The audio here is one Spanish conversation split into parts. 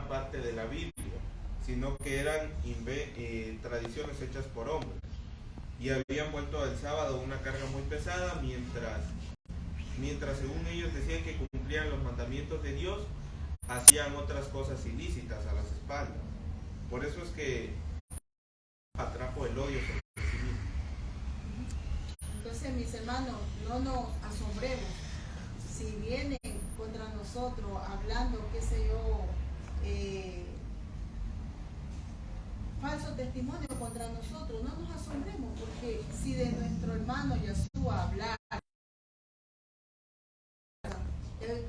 una parte de la Biblia, sino que eran tradiciones hechas por hombres. Y habían vuelto al sábado una carga muy pesada, mientras según ellos decían que cumplían los mandamientos de Dios, hacían otras cosas ilícitas a las espaldas. Por eso es que atrajo el odio sobre sí mismo. Entonces, mis hermanos, no nos asombremos si vienen contra nosotros hablando, qué sé yo, falso testimonio contra nosotros. No nos asombremos, porque si de nuestro hermano Yeshua hablar,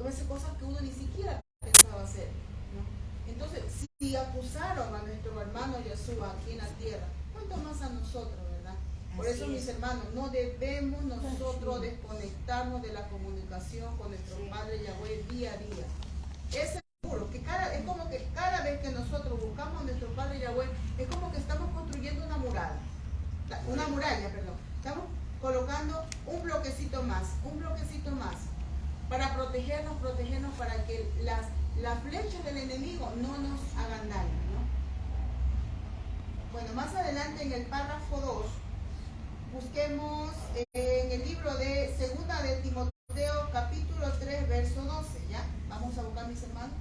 hace cosas que uno ni siquiera pensaba hacer, ¿no? Entonces, si acusaron a nuestro hermano Yeshua aquí en la tierra, ¿cuánto más a nosotros, verdad? Por eso, mis hermanos, no debemos nosotros desconectarnos de la comunicación con nuestro Padre Yahweh día a día. Es seguro que es como que cada vez que nosotros buscamos a nuestro Padre Yahweh, es como que estamos construyendo una muralla, estamos colocando un bloquecito más, para protegernos, para que las flechas del enemigo no nos hagan daño, ¿no? Bueno, más adelante en el párrafo 2, busquemos en el libro de Segunda de Timoteo, capítulo 3, verso 12, ¿ya? Vamos a buscar, mis hermanos.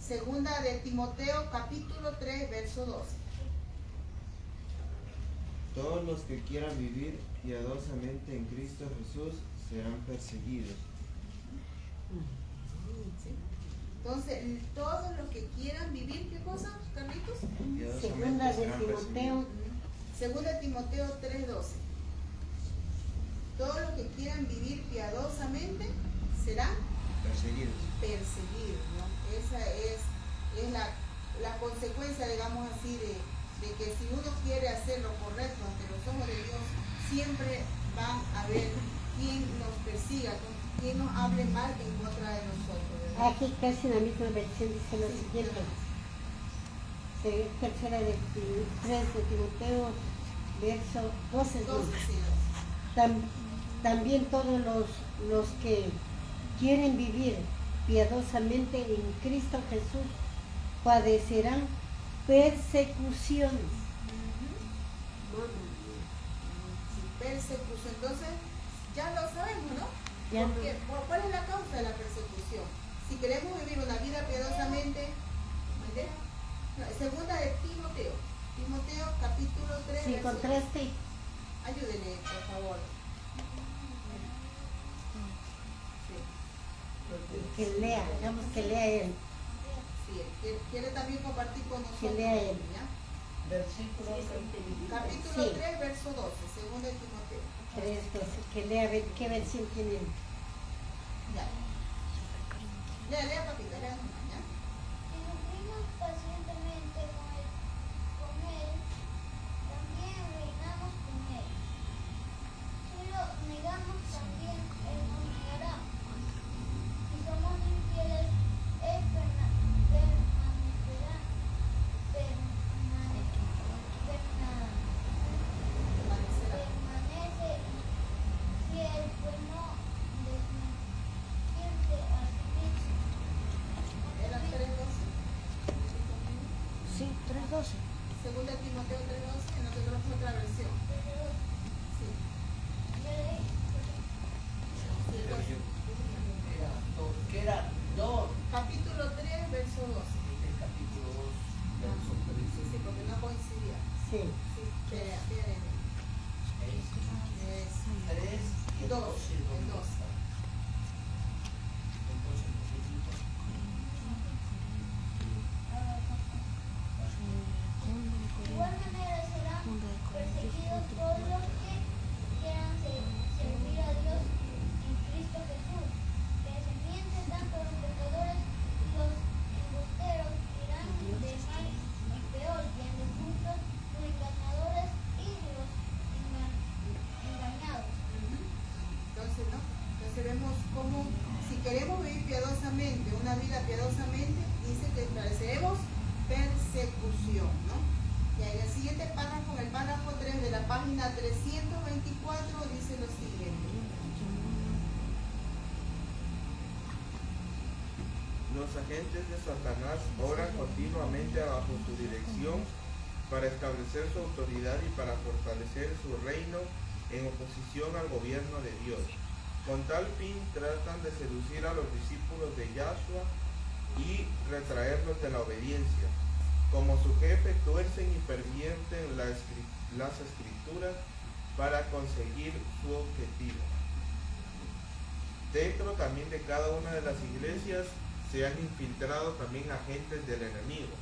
Segunda de Timoteo, capítulo 3, verso 12. Todos los que quieran vivir piadosamente en Cristo Jesús serán perseguidos. ¿Sí? Entonces, todos los que quieran vivir, ¿qué cosa, Carlitos? Segunda de Timoteo. Segunda de Timoteo 3:12. Todos los que quieran vivir piadosamente serán perseguidos, ¿no? Esa es la consecuencia, digamos así, de que si uno quiere hacer lo correcto ante los ojos de Dios, siempre van a haber quien nos persiga, quien nos hable mal en contra de nosotros, ¿verdad? Aquí casi en la misma versión dice lo siguiente. Tercera de 3 de Timoteo, verso 12. También todos los que quieren vivir piadosamente en Cristo Jesús padecerán persecuciones. Persecución, entonces ya lo sabemos, ¿no? ¿Cuál es la causa de la persecución? Si queremos vivir una vida piadosamente, segunda de Timoteo capítulo 3. Sí, contraste. Ayúdenme, por favor. Sí. Que lea, digamos que lea él. Sí, quiere también compartir con nosotros. Que lea él. ¿Ya? Versículo Capítulo 3, verso 12, segunda de Timoteo. 3:12, que lea, a ver qué versión tiene. Ya. Lea, papita, lea nomás, ¿ya? Si sufrimos pacientemente con él, también reinamos con él. Si lo negamos, también él nos negará. Si somos infieles, él permanece fiel, pues no desmentirse a sí mismo. Era 3:12. Sí, 3:12. Segunda de Timoteo 3:12, en nosotros otra versión. Sí. Era 2. Capítulo 3, verso 12. El capítulo 2, verso 3. Sí, porque no coincidía. Sí. Sí, esperen. Es 3 y 2, 12. el 12. De igual manera serán perseguidos todos los que quieran servir a Dios en Cristo Jesús. Que se mienten tanto los pecadores y los embusteros irán de mal en peor, y en los justos, los engañadores y los engañados. Entonces, ¿no? Entonces vemos cómo, si queremos vivir piadosamente, una vida piadosamente, dice que padeceremos persecución, ¿no? Y en el siguiente párrafo, en el párrafo 3 de la página 324, dice lo siguiente. los agentes de Satanás oran continuamente bajo su dirección para establecer su autoridad y para fortalecer su reino en oposición al gobierno de Dios. Con tal fin tratan de seducir a los discípulos de Yahshua y retraerlos de la obediencia. Como su jefe, tuercen y pervierten las escrituras para conseguir su objetivo. Dentro también de cada una de las iglesias se han infiltrado también agentes del enemigo.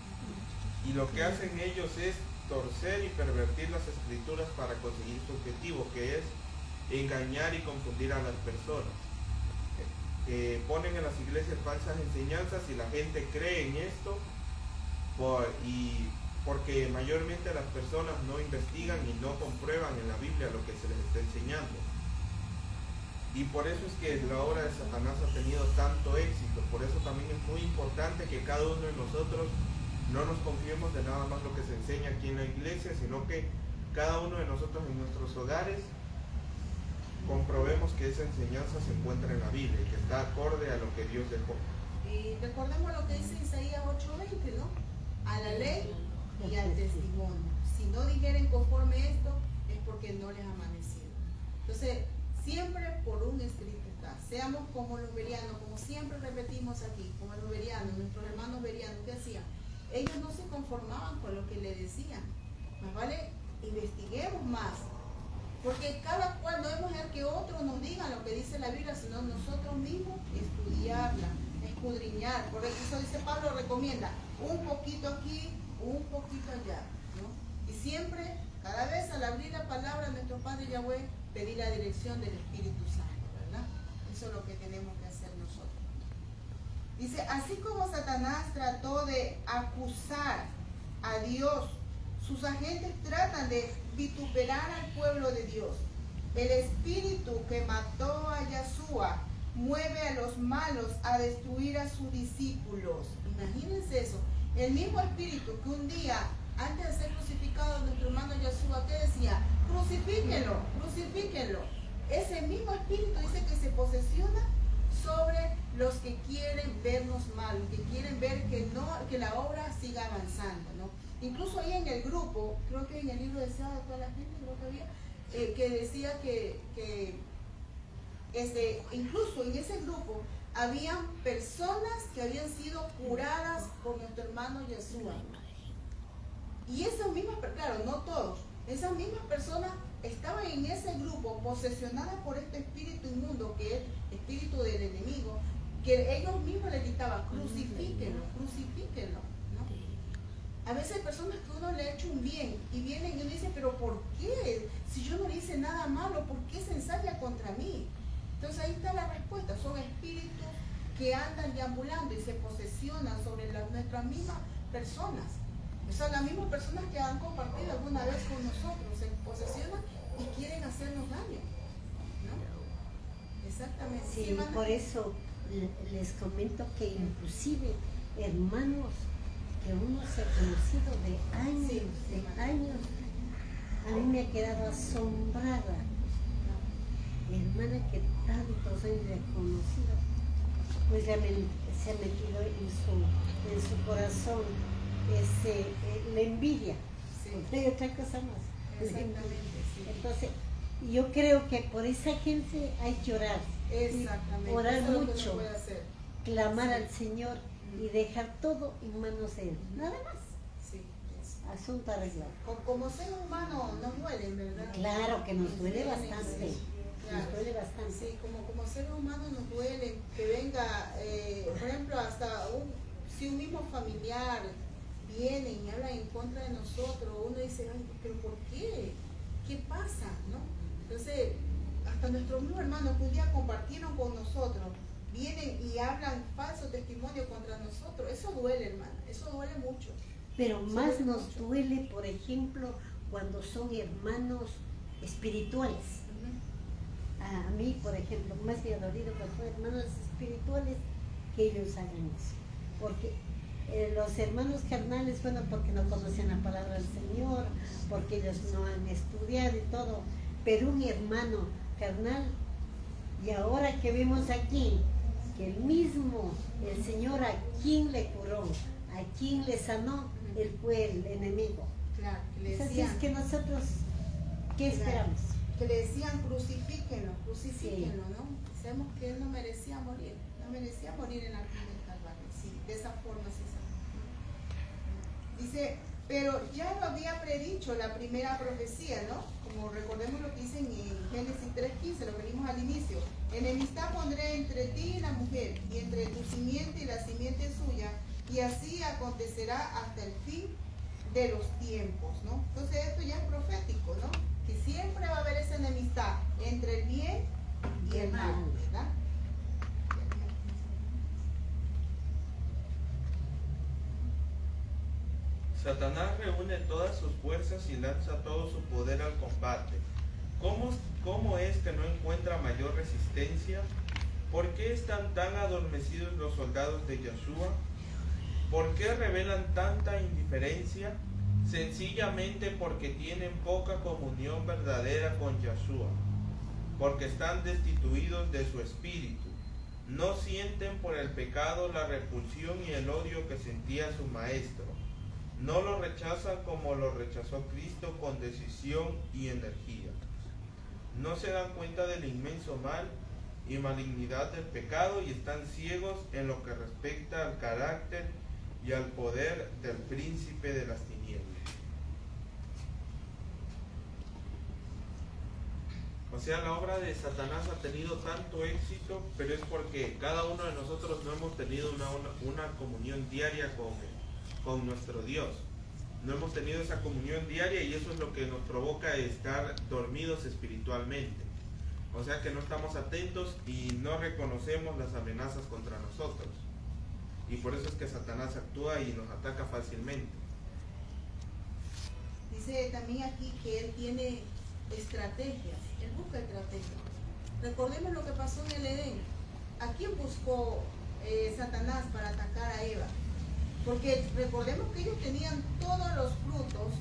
Y lo que hacen ellos es torcer y pervertir las escrituras para conseguir su objetivo, que es engañar y confundir a las personas. Ponen en las iglesias falsas enseñanzas y la gente cree en esto porque mayormente las personas no investigan y no comprueban en la Biblia lo que se les está enseñando. Y por eso es que la obra de Satanás ha tenido tanto éxito. Por eso también es muy importante que cada uno de nosotros no nos confiemos de nada más lo que se enseña aquí en la iglesia, sino que cada uno de nosotros en nuestros hogares comprobemos que esa enseñanza se encuentra en la Biblia y que está acorde a lo que Dios dejó. Y recordemos lo que dice Isaías 8:20, ¿no? A la ley y al testimonio. Si no dijeren conforme esto, es porque no les ha amanecido. Entonces, siempre por un escrito está. Seamos como los berianos, como siempre repetimos aquí, como los berianos, nuestros hermanos berianos, ¿qué hacían? Ellos no se conformaban con lo que le decían. Más vale, investiguemos más. Porque cada cual no debemos dejar que otros nos digan lo que dice la Biblia, sino nosotros mismos estudiarla, escudriñar. Por eso dice Pablo, recomienda un poquito aquí, un poquito allá, ¿no? Y siempre, cada vez al abrir la palabra de nuestro Padre Yahweh, pedir la dirección del Espíritu Santo, ¿verdad? Eso es lo que tenemos que hacer nosotros. Dice, así como Satanás trató de acusar a Dios, sus agentes tratan de vituperar al pueblo de Dios. El espíritu que mató a Yahshua mueve a los malos a destruir a sus discípulos. Imagínense eso. El mismo espíritu que un día, antes de ser crucificado, nuestro hermano Yahshua, ¿qué decía? Crucifíquenlo, crucifíquenlo. Ese mismo espíritu dice que se posesiona sobre los que quieren vernos mal, que quieren ver que la obra siga avanzando, ¿no? Incluso ahí en el grupo, creo que en el libro de Sábado, toda la gente, creo que había, que decía que incluso en ese grupo habían personas que habían sido curadas por nuestro hermano Yahshua. Y esas mismas, claro, no todos, esas mismas personas estaban en ese grupo posesionadas por este espíritu inmundo, que es espíritu del enemigo, que ellos mismos le gritaban, crucifíquenlo, crucifíquenlo. A veces hay personas que uno le ha hecho un bien y vienen y uno dice, pero ¿por qué? Si yo no le hice nada malo, ¿por qué se ensaya contra mí? Entonces ahí está la respuesta, son espíritus que andan deambulando y se posesionan sobre nuestras mismas personas. O sea, las mismas personas que han compartido alguna vez con nosotros se posesionan y quieren hacernos daño, ¿no? Exactamente. Sí, por eso les comento que inclusive hermanos que uno se ha conocido de años, a mí me ha quedado asombrada, hermana que tantos años he conocido, pues realmente se ha metido en su corazón la envidia, no hay otra cosa más. Exactamente, sí. Entonces, yo creo que por esa gente hay que orar, Exactamente. orar Eso es lo que mucho, se puede hacer. clamar al Señor y dejar todo en manos de Él, nada más. Sí, eso. Asunto arreglado. Como ser humano nos duele, ¿verdad? Claro que nos duele bastante, Sí, claro. nos duele bastante. Sí, como ser humano nos duele que venga, por ejemplo, hasta si un mismo familiar viene y habla en contra de nosotros, uno dice, ay, pero ¿por qué? ¿Qué pasa? ¿No? Entonces, hasta nuestros mismos hermanos que un día compartieron con nosotros, vienen y hablan falso testimonio contra nosotros. Eso duele, hermano, eso duele mucho. Pero Eso más duele nos mucho. duele, por ejemplo, cuando son hermanos espirituales. A mí, por ejemplo, más me ha dolido cuando son hermanos espirituales que ellos hagan eso. Porque los hermanos carnales, bueno, porque no conocen la palabra del Señor, porque ellos no han estudiado y todo. Pero un hermano carnal, y ahora que vemos aquí, que el Señor a quien le curó, a quien le sanó, él fue el enemigo. Claro, que le Así decían, es que nosotros, ¿qué Claro. esperamos? que le decían crucifíquenlo, ¿no? Sabemos que él no merecía morir en la cruz del Calvario. Sí, de esa forma se sanó. Dice, pero ya lo había predicho la primera profecía, ¿no? Como recordemos lo que dice en Génesis 3:15, lo que vimos al inicio. Enemistad pondré entre ti y la mujer, y entre tu simiente y la simiente suya, y así acontecerá hasta el fin de los tiempos, ¿no? Entonces esto ya es profético, ¿no? Que siempre va a haber esa enemistad entre el bien y el mal, ¿verdad? Satanás reúne todas sus fuerzas y lanza todo su poder al combate. ¿Cómo es que no encuentra mayor resistencia? ¿Por qué están tan adormecidos los soldados de Yeshua? ¿Por qué revelan tanta indiferencia? Sencillamente porque tienen poca comunión verdadera con Yeshua, porque están destituidos de su espíritu. No sienten por el pecado la repulsión y el odio que sentía su maestro. No lo rechazan como lo rechazó Cristo con decisión y energía. No se dan cuenta del inmenso mal y malignidad del pecado y están ciegos en lo que respecta al carácter y al poder del príncipe de las tinieblas. O sea, la obra de Satanás ha tenido tanto éxito, pero es porque cada uno de nosotros no hemos tenido una comunión diaria con nuestro Dios. No hemos tenido esa comunión diaria y eso es lo que nos provoca estar dormidos espiritualmente. O sea que no estamos atentos y no reconocemos las amenazas contra nosotros. Y por eso es que Satanás actúa y nos ataca fácilmente. Dice también aquí que él tiene estrategias, él busca estrategias. Recordemos lo que pasó en el Edén. ¿A quién buscó Satanás para atacar a Eva? Porque recordemos que ellos tenían todos los frutos,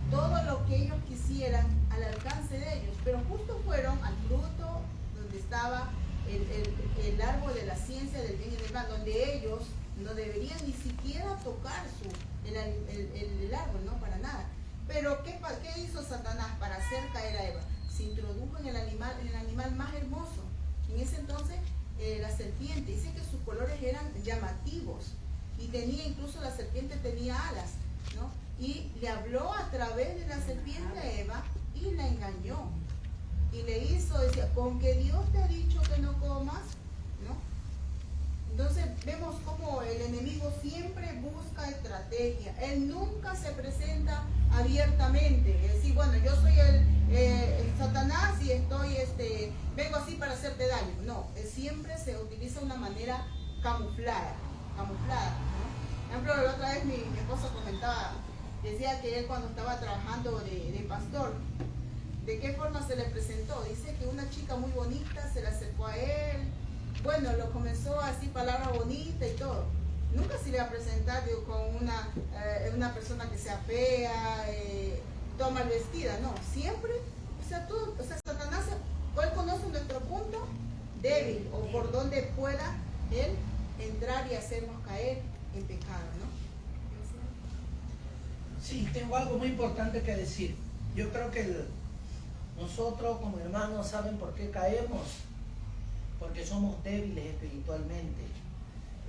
todo lo que ellos quisieran al alcance de ellos, pero justo fueron al fruto donde estaba el árbol de la ciencia del bien y del mal, donde ellos no deberían ni siquiera tocar el árbol, no para nada. Pero ¿qué hizo Satanás para hacer caer a Eva? Se introdujo en el animal más hermoso. En ese entonces la serpiente, dice que sus colores eran llamativos y incluso la serpiente tenía alas, ¿no? Y le habló a través de la serpiente a Eva y la engañó. Y le hizo, decía, con que Dios te ha dicho que no comas, ¿no? Entonces vemos cómo el enemigo siempre busca estrategia. Él nunca se presenta abiertamente. Es decir, bueno, yo soy el Satanás y vengo así para hacerte daño. No, él siempre se utiliza una manera camuflada, ¿no? Por ejemplo, la otra vez mi esposa comentaba, decía que él cuando estaba trabajando de pastor, ¿de qué forma se le presentó? Dice que una chica muy bonita se le acercó a él, bueno, lo comenzó así, palabra bonita y todo. Nunca se le va a presentar con una persona que sea fea, toda mal vestida, no, siempre, Satanás, él conoce nuestro punto débil o por donde pueda él entrar y hacernos caer en pecado, ¿no? Sí, tengo algo muy importante que decir. Yo creo que nosotros como hermanos saben por qué caemos, porque somos débiles espiritualmente.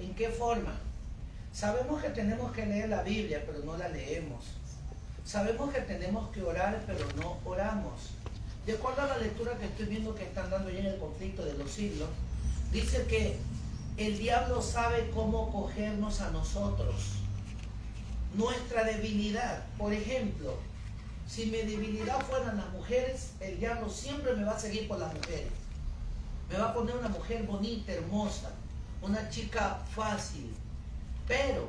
¿En qué forma? Sabemos que tenemos que leer la Biblia, pero no la leemos. Sabemos que tenemos que orar, pero no oramos. De acuerdo a la lectura que estoy viendo que están dando ya en el conflicto de los siglos, dice que el diablo sabe cómo cogernos a nosotros. Nuestra debilidad, por ejemplo, si mi debilidad fueran las mujeres, el diablo siempre me va a seguir por las mujeres. Me va a poner una mujer bonita, hermosa, una chica fácil. Pero,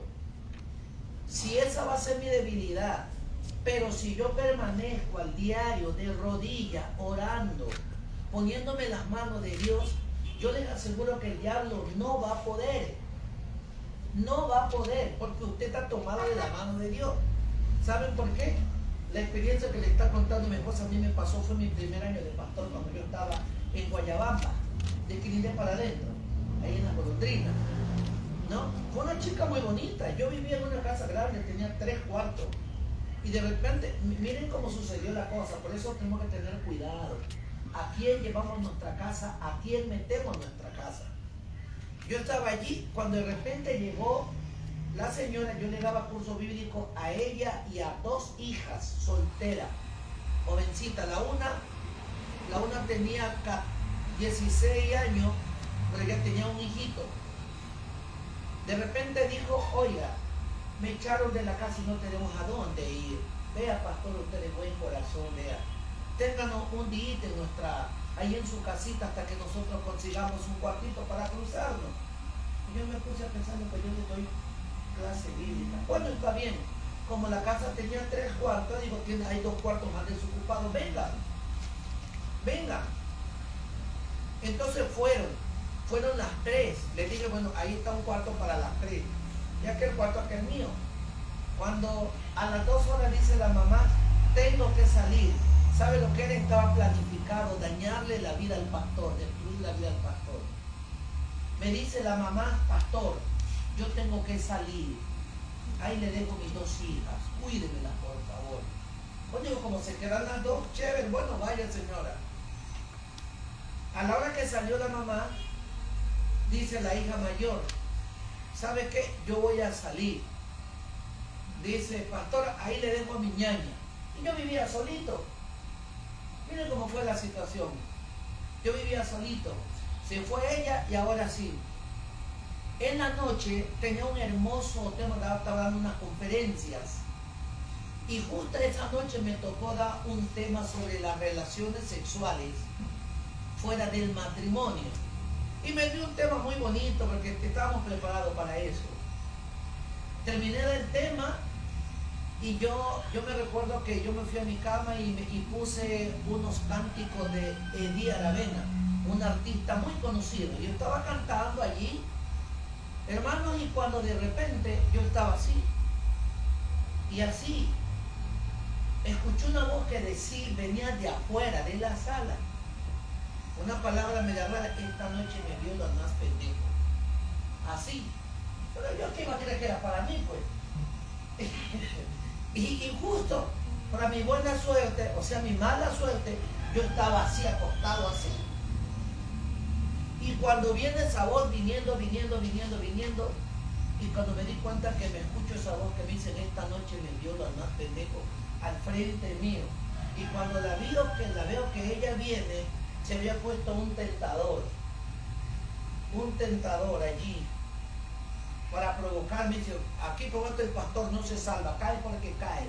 si esa va a ser mi debilidad, pero si yo permanezco al diario de rodillas, orando, poniéndome las manos de Dios, yo les aseguro que el diablo no va a poder. No va a poder, porque usted está tomado de la mano de Dios. ¿Saben por qué? La experiencia que le está contando mi esposa a mí me pasó, fue mi primer año de pastor cuando yo estaba en Guayabamba, de Quilindé para adentro, ahí en la golondrina, ¿no? Fue una chica muy bonita. Yo vivía en una casa grande, tenía 3 cuartos. Y de repente, miren cómo sucedió la cosa. Por eso tenemos que tener cuidado. ¿A quién llevamos nuestra casa? ¿A quién metemos nuestra casa? Yo estaba allí cuando de repente llegó la señora. Yo le daba curso bíblico a ella y a 2 hijas solteras, jovencitas. La una tenía 16 años, pero ella tenía un hijito. De repente dijo, oiga, me echaron de la casa y no tenemos a dónde ir. Vea, pastor, usted de buen corazón, vea. Ténganos un día ahí en su casita hasta que nosotros consigamos un cuartito para cruzarnos. Y yo me puse a pensar, pues yo le doy clase bíblica. Bueno, está bien. Como la casa tenía 3 cuartos, digo, hay 2 cuartos más desocupados, venga. Entonces fueron las 3. Le dije, bueno, ahí está un cuarto para las 3. Ya que el cuarto aquí es mío. Cuando a las 2 horas dice la mamá, tengo que salir. ¿Sabe lo que era? Estaba planificado, dañarle la vida al pastor, destruir la vida al pastor. Me dice la mamá, pastor, yo tengo que salir. Ahí le dejo mis 2 hijas, cuídemelas por favor. Pues digo, como se quedan las 2, chévere, bueno, vaya señora. A la hora que salió la mamá, dice la hija mayor, ¿sabe qué? Yo voy a salir. Dice, pastor, ahí le dejo a mi ñaña. Y yo vivía solito. Miren cómo fue la situación. Yo vivía solito. Se fue ella y ahora sí. En la noche tenía un hermoso tema, estaba dando unas conferencias. Y justo esa noche me tocó dar un tema sobre las relaciones sexuales fuera del matrimonio. Y me dio un tema muy bonito porque estábamos preparados para eso. Terminé el tema y yo me recuerdo que yo me fui a mi cama y puse unos cánticos de Eddie Aravena, un artista muy conocido. Yo estaba cantando allí, hermanos, y cuando de repente yo estaba así, y así, escuché una voz que decía, venía de afuera, de la sala. Una palabra media rara, esta noche me vio lo más pendejo. Así. Pero yo que iba a creer que era para mí, pues. y justo, para mi buena suerte, o sea, mi mala suerte, yo estaba así, acostado así. Y cuando viene esa voz viniendo, y cuando me di cuenta que me escucho esa voz que me dice, esta noche me vio lo más pendejo, al frente mío. Y cuando la veo que ella viene, se había puesto un tentador allí para provocarme. Dice, aquí por el pastor no se salva, cae porque cae.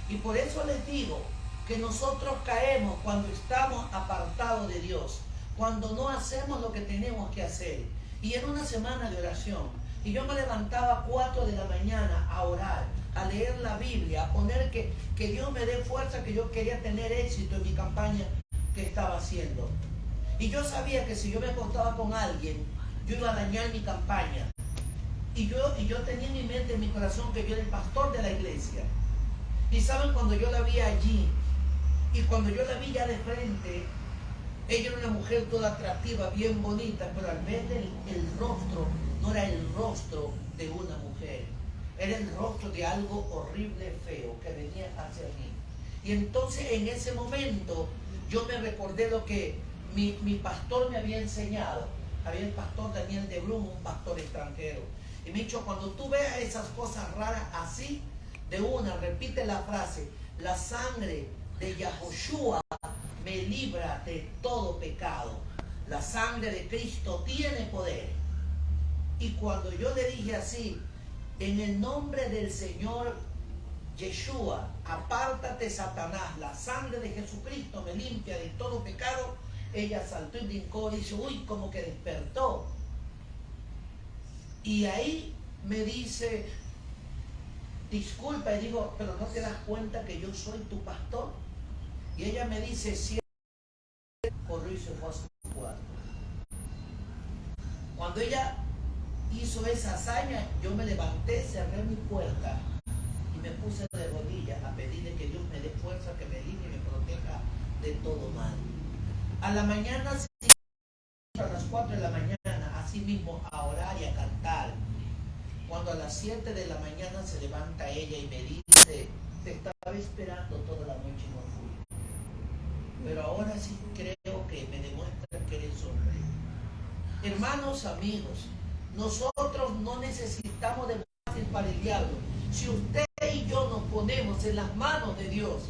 Y por eso les digo que nosotros caemos cuando estamos apartados de Dios, cuando no hacemos lo que tenemos que hacer. Y en una semana de oración, y yo me levantaba a 4 de la mañana a orar, a leer la Biblia, a poner que Dios me dé fuerza, que yo quería tener éxito en mi campaña que estaba haciendo. Y yo sabía que si yo me acostaba con alguien, yo iba a dañar mi campaña. Y yo tenía en mi mente, en mi corazón, que yo era el pastor de la iglesia. Y saben, cuando yo la vi allí, y cuando yo la vi ya de frente, ella era una mujer toda atractiva, bien bonita, pero al ver el rostro, no era el rostro de una mujer, era el rostro de algo horrible, feo, que venía hacia mí. Y entonces en ese momento yo me recordé lo que mi pastor me había enseñado. Había el pastor Daniel de Brum, un pastor extranjero. Y me dijo, cuando tú veas esas cosas raras así, de una, repite la frase, la sangre de Yahoshua me libra de todo pecado. La sangre de Cristo tiene poder. Y cuando yo le dije así, en el nombre del Señor Yeshua, apártate Satanás, la sangre de Jesucristo me limpia de todo pecado, ella saltó y brincó y dice, uy, como que despertó. Y ahí me dice, disculpa, y digo, pero ¿no te das cuenta que yo soy tu pastor? Y ella me dice, sí, corrió y se fue a su cuarto. Cuando ella hizo esa hazaña, yo me levanté, cerré mi puerta y me puse de rodillas a pedirle que Dios me dé fuerza, que me limpie y me proteja de todo mal. A la mañana, a las 4 de la mañana, así mismo, ponemos a orar y a cantar. Cuando a las 7 de la mañana se levanta ella y me dice, te estaba esperando toda la noche y no fui. Pero ahora sí creo que me demuestra que eres un rey. Hermanos, amigos, nosotros no necesitamos de fácil para el diablo. Si usted y yo nos ponemos en las manos de Dios,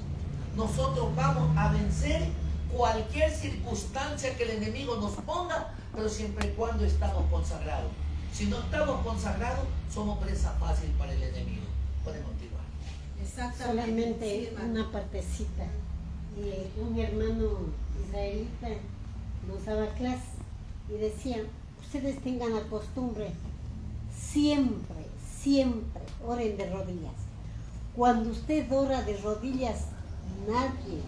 nosotros vamos a vencer cualquier circunstancia que el enemigo nos ponga, pero siempre y cuando estamos consagrados. Si no estamos consagrados, somos presa fácil para el enemigo. Pueden continuar. Exactamente. Solamente Sí, hermano. una partecita. Un hermano israelita nos daba clase y decía, ustedes tengan la costumbre, siempre, siempre oren de rodillas. Cuando usted ora de rodillas, nadie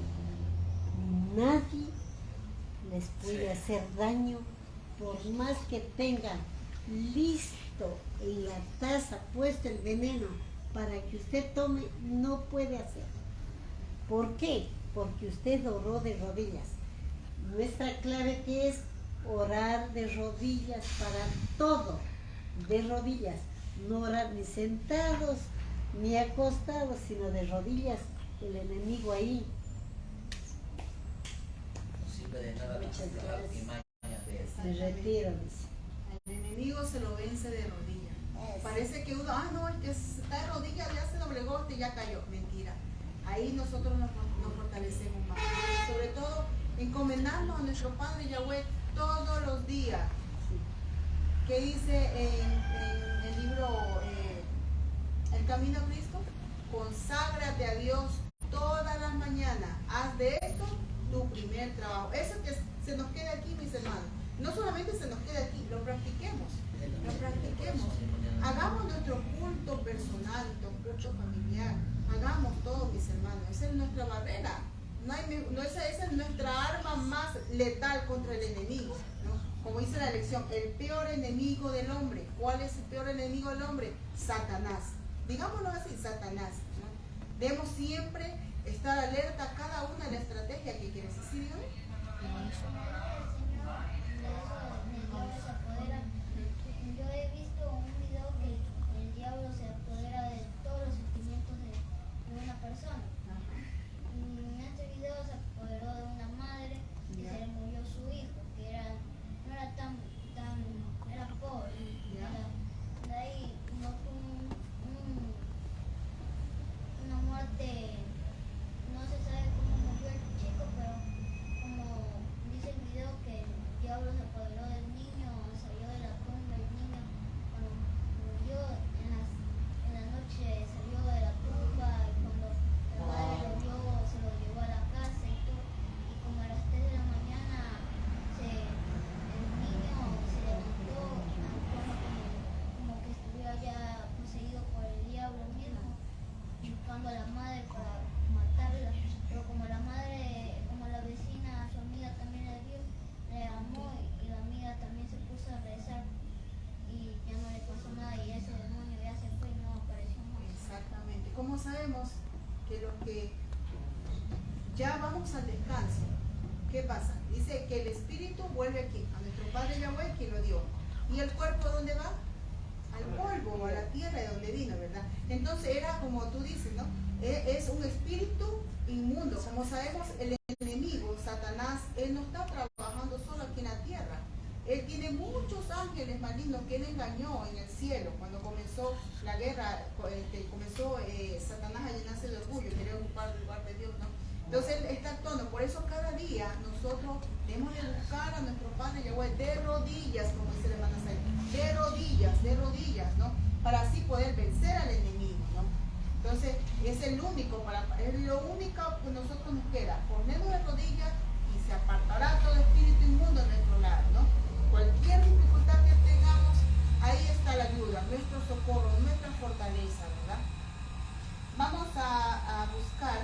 les puede hacer daño, por más que tengan listo en la taza puesto el veneno para que usted tome, no puede hacer. ¿Por qué? Porque usted oró de rodillas. Nuestra clave que es orar de rodillas para todo, de rodillas. No orar ni sentados ni acostados, sino de rodillas, el enemigo ahí. No sirve de nada Muchas más gracias. que maña de eso. Me retiro, dice. El enemigo se lo vence de rodillas. Eso. Parece que uno, no, el que está de rodillas ya se doblegó, ya cayó. Mentira. Ahí nosotros nos fortalecemos más. Sobre todo, encomendarnos a nuestro Padre Yahweh todos los días. ¿Qué dice en el libro El Camino a Cristo? Conságrate a Dios todas las mañanas. Haz de esto tu primer trabajo. Eso que se nos quede aquí, mis hermanos. No solamente se nos quede aquí, lo practiquemos. Lo practiquemos. Hagamos nuestro culto personal, nuestro culto familiar. Hagamos todo, mis hermanos. Esa es nuestra barrera. Esa es nuestra arma más letal contra el enemigo, ¿no? Como dice la lección, el peor enemigo del hombre. ¿Cuál es el peor enemigo del hombre? Satanás. Digámoslo así, Satanás, ¿no? Debemos siempre estar alerta a cada una de las estrategias que quieres decir, dígame. Yo he visto un video que el diablo se apodera de todos los sentimientos de una persona. En este video se apoderó de una madre que se le murió su hijo, que no era era pobre. De ahí no fue una muerte, no se sabe cómo murió el chico, pero como dice el video que el diablo se apoderó del niño, salió de la tumba, el niño cuando murió en la noche salió de la tumba y cuando la madre lo vio se lo llevó a la casa y todo, y como a las 3 de la mañana el niño se levantó como que estuviera ya poseído por el diablo mismo, buscando a la madre para matarla, pero como la madre, como la vecina, su amiga también la vio, le amó y la amiga también se puso a rezar y ya no le pasó nada y ese demonio ya se fue y no apareció más. Exactamente. ¿Cómo sabemos que los que ya vamos al descanso, qué pasa? Dice que el espíritu vuelve aquí, a nuestro Padre Yahweh que lo dio. ¿Y el cuerpo dónde va? Al polvo o a la tierra de donde vino, ¿verdad? Entonces era como tú dices, ¿no? Es un espíritu inmundo. Como sabemos, el enemigo, Satanás, él no está trabajando solo aquí en la tierra. Él tiene muchos ángeles malignos que él engañó en el cielo. Cuando comenzó la guerra, comenzó Satanás a llenarse de orgullo, quería ocupar el lugar de Dios, ¿no? Entonces él está actuando. Por eso cada día nosotros debemos de buscar a nuestro Padre Yahweh de rodillas, como dice la hermana Said, de rodillas, ¿no? Para así poder vencer al enemigo, ¿no? Entonces es lo único que nosotros nos queda, ponernos de rodillas y se apartará todo espíritu inmundo a nuestro lado, ¿no? Cualquier dificultad que tengamos, ahí está la ayuda, nuestro socorro, nuestra fortaleza, ¿verdad? Vamos a buscar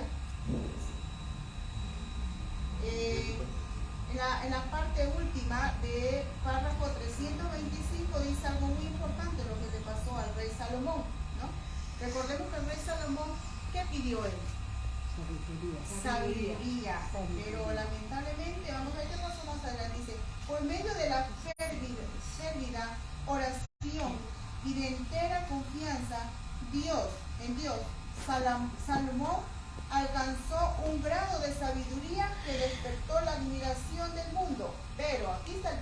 en la parte última de párrafo 325 dice algo muy importante lo que le pasó al rey Salomón, ¿no? Recordemos que el rey Salomón, ¿qué pidió él? Sabiduría. Pero lamentablemente, vamos a ver qué pasó más adelante, dice, por medio de la férvida sin entera confianza en Dios, Salomón alcanzó un grado de sabiduría que despertó la admiración del mundo. Pero, aquí está el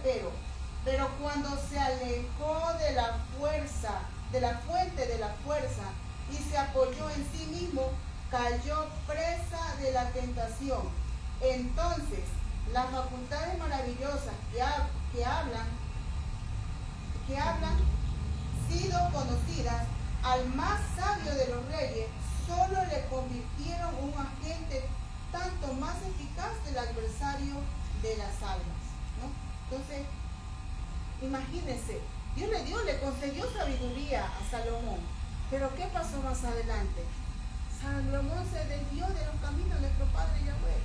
pero cuando se alejó de la fuente de la fuerza y se apoyó en sí mismo, cayó presa de la tentación. Entonces, las facultades maravillosas que hablan sido conocidas al más sabio de los reyes, solo le convirtieron un agente tanto más eficaz del adversario de las almas, ¿no? Entonces, imagínense, Dios le concedió sabiduría a Salomón, pero ¿qué pasó más adelante? Salomón se desvió de los caminos de nuestro Padre Yahweh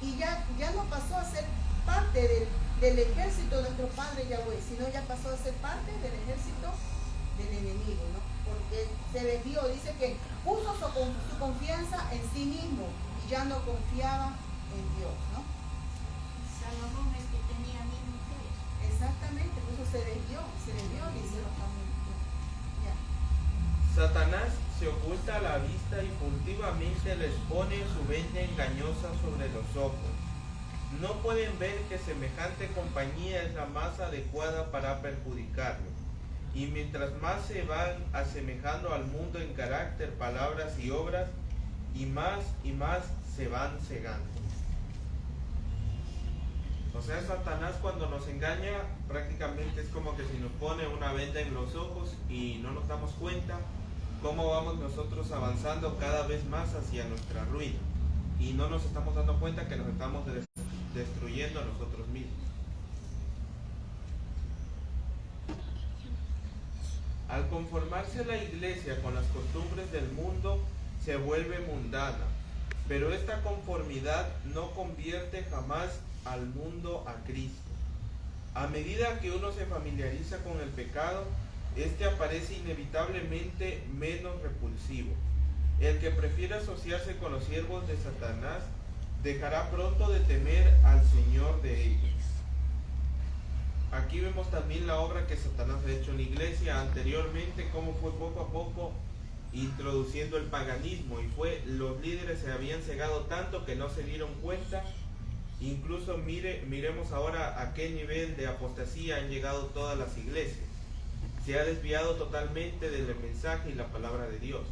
y ya no pasó a ser parte del ejército de nuestro Padre Yahweh, sino ya pasó a ser parte del ejército del enemigo, ¿no? Porque se desvió, dice que puso su confianza en sí mismo y ya no confiaba en Dios, ¿no? Salomón es que tenía 1000 mujeres. Exactamente, por eso se desvió, dice los caminos. Ya. Satanás se oculta a la vista y furtivamente les pone su venda engañosa sobre los ojos. No pueden ver que semejante compañía es la más adecuada para perjudicarlo. Y mientras más se van asemejando al mundo en carácter, palabras y obras, y más se van cegando. O sea, Satanás cuando nos engaña prácticamente es como que si nos pone una venda en los ojos y no nos damos cuenta cómo vamos nosotros avanzando cada vez más hacia nuestra ruina. Y no nos estamos dando cuenta que nos estamos destruyendo a nosotros mismos. Al conformarse la iglesia con las costumbres del mundo, se vuelve mundana, pero esta conformidad no convierte jamás al mundo a Cristo. A medida que uno se familiariza con el pecado, este aparece inevitablemente menos repulsivo. El que prefiere asociarse con los siervos de Satanás dejará pronto de temer al Señor de ellos. Aquí vemos también la obra que Satanás ha hecho en la iglesia anteriormente, cómo fue poco a poco introduciendo el paganismo, y los líderes se habían cegado tanto que no se dieron cuenta. Incluso miremos ahora a qué nivel de apostasía han llegado todas las iglesias. Se ha desviado totalmente del mensaje y la palabra de Dios.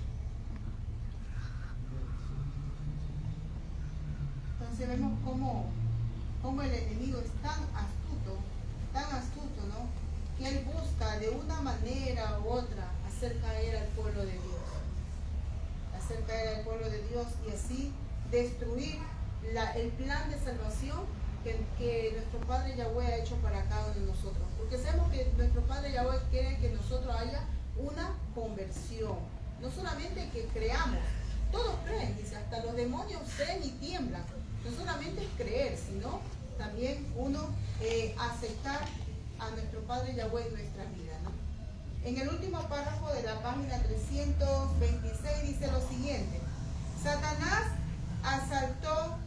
Entonces vemos cómo el enemigo es tan astuto, ¿no? Que él busca de una manera u otra hacer caer al pueblo de Dios. Y así destruir el plan de salvación que nuestro Padre Yahweh ha hecho para cada uno de nosotros. Porque sabemos que nuestro Padre Yahweh quiere que nosotros haya una conversión. No solamente que creamos, todos creen, dice, hasta los demonios creen y tiemblan. No solamente es creer, sino también uno aceptar a nuestro Padre Yahweh en nuestra vida, ¿no? En el último párrafo de la página 326 dice lo siguiente: Satanás asaltó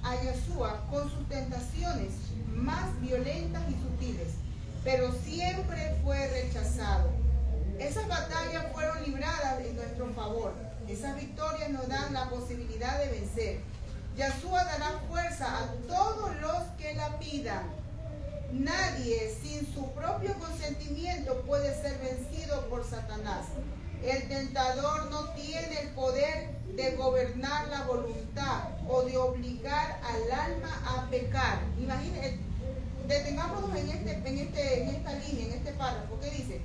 a Yeshua con sus tentaciones más violentas y sutiles, pero siempre fue rechazado. Esas batallas fueron libradas en nuestro favor. Esas victorias nos dan la posibilidad de vencer. Yeshua dará fuerza a todos los que la pidan. Nadie sin su propio consentimiento puede ser vencido por Satanás. El tentador no tiene el poder de gobernar la voluntad o de obligar al alma a pecar. Imagínense, detengámonos en esta línea, en este párrafo. ¿Qué dice?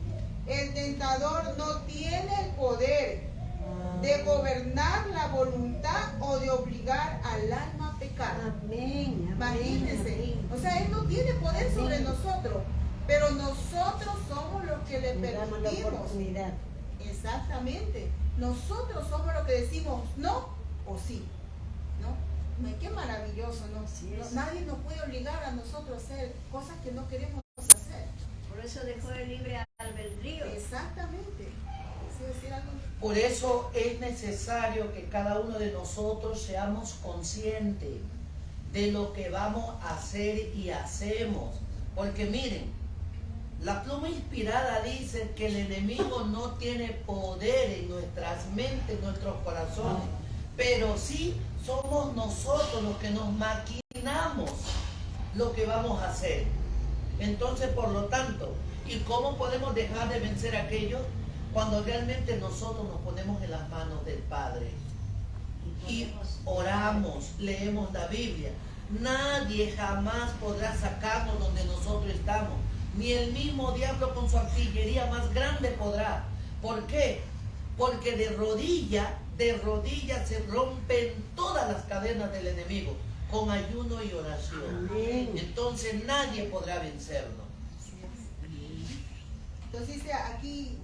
El tentador no tiene el poder de gobernar la voluntad o de obligar al alma a pecar. Amén. Imagínense. Amén. O sea, él no tiene poder sobre nosotros, pero nosotros somos los que le Le damos la permitimos. oportunidad. Exactamente. Nosotros somos los que decimos no o sí. ¿No? Qué maravilloso, ¿no? Así es. Nadie nos puede obligar a nosotros a hacer cosas que no queremos hacer. Por eso dejó el libre albedrío. Exactamente. ¿Sí decir algo? Por eso es necesario que cada uno de nosotros seamos conscientes de lo que vamos a hacer y hacemos. Porque miren, La pluma inspirada dice que el enemigo no tiene poder en nuestras mentes, en nuestros corazones, pero sí somos nosotros los que nos maquinamos lo que vamos a hacer. Entonces, por lo tanto, ¿y cómo podemos dejar de vencer a aquello? Cuando realmente nosotros nos ponemos en las manos del Padre y oramos, leemos la Biblia. Nadie jamás podrá sacarnos donde nosotros estamos. Ni el mismo diablo con su artillería más grande podrá. ¿Por qué? Porque de rodillas se rompen todas las cadenas del enemigo con ayuno y oración. Amén. Entonces nadie podrá vencernos. Entonces dice aquí,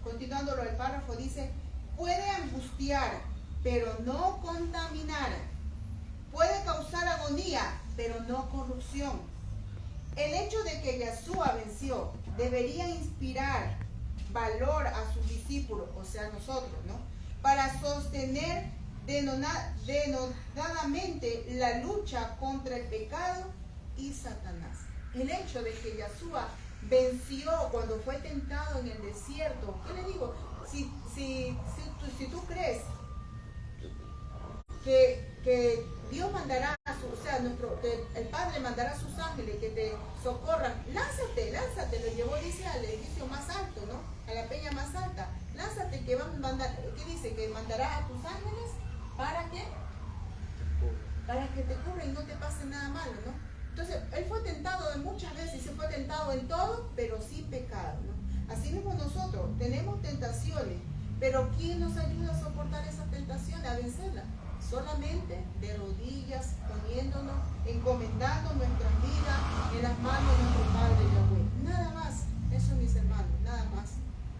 continuándolo el párrafo, dice, puede angustiar, pero no contaminar. Puede causar agonía, pero no corrupción. El hecho de que Yeshua venció debería inspirar valor a sus discípulos, o sea, nosotros, ¿no? Para sostener denodadamente la lucha contra el pecado y Satanás. El hecho de que Yeshua venció cuando fue tentado en el desierto, ¿qué le digo? Si tú crees que Dios mandará, que el Padre mandará a sus ángeles que te socorran, lánzate, lo llevó, dice, al edificio más alto, ¿no? A la peña más alta, lánzate, que van a mandar, ¿qué dice? Que mandará a tus ángeles, ¿para qué? Para que te cubran y no te pase nada malo, ¿no? Entonces, él fue tentado de muchas veces, se fue tentado en todo, pero sin pecado, ¿no? Así mismo nosotros tenemos tentaciones, pero ¿quién nos ayuda a soportar esas tentaciones, a vencerlas? Solamente de rodillas, poniéndonos, encomendando nuestras vidas en las manos de nuestro Padre Yahweh. Nada más, eso mis hermanos, nada más,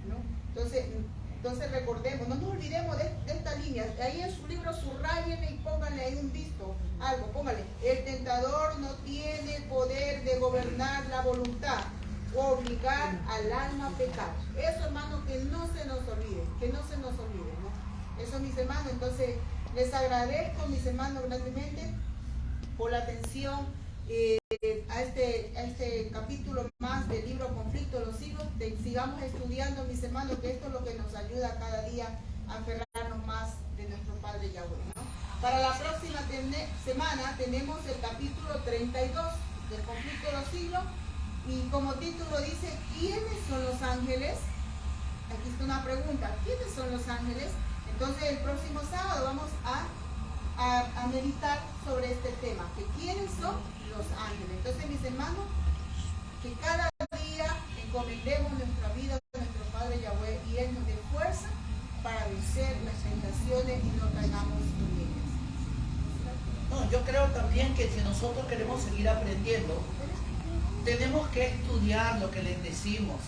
¿no? Entonces recordemos, no nos olvidemos de esta línea. Ahí en su libro subrayenle y pónganle ahí un visto, algo, pónganle. El tentador no tiene el poder de gobernar la voluntad o obligar al alma a pecar. Eso, hermanos, que no se nos olvide, ¿no? Eso, mis hermanos. Entonces, les agradezco, mis hermanos, grandemente por la atención a este capítulo más del libro Conflicto de los Siglos. Sigamos estudiando, mis hermanos, que esto es lo que nos ayuda cada día a aferrarnos más de nuestro Padre Yahweh, ¿no? Para la próxima semana tenemos el capítulo 32 del Conflicto de los Siglos, y como título dice, ¿quiénes son los ángeles? Aquí está una pregunta, ¿quiénes son los ángeles? Entonces el próximo sábado vamos a meditar sobre este tema, que quiénes son los ángeles. Entonces, mis hermanos, que cada día encomendemos nuestra vida a nuestro Padre Yahweh y Él nos dé fuerza para vencer las tentaciones y no caigamos en ellas. No, yo creo también que si nosotros queremos seguir aprendiendo, tenemos que estudiar lo que les decimos.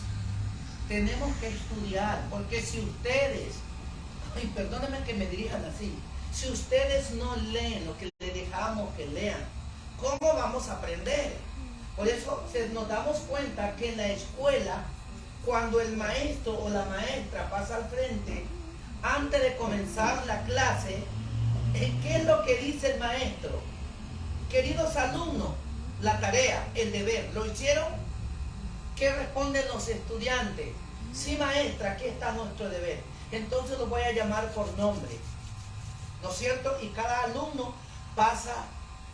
Tenemos que estudiar, porque si ustedes, y perdónenme que me dirijan así, si ustedes no leen lo que les dejamos que lean, ¿cómo vamos a aprender? Por eso nos damos cuenta que en la escuela, cuando el maestro o la maestra pasa al frente, antes de comenzar la clase, ¿qué es lo que dice el maestro? Queridos alumnos, la tarea, el deber, ¿lo hicieron? ¿Qué responden los estudiantes? Sí, maestra, aquí está nuestro deber. Entonces los voy a llamar por nombre, ¿no es cierto? Y cada alumno pasa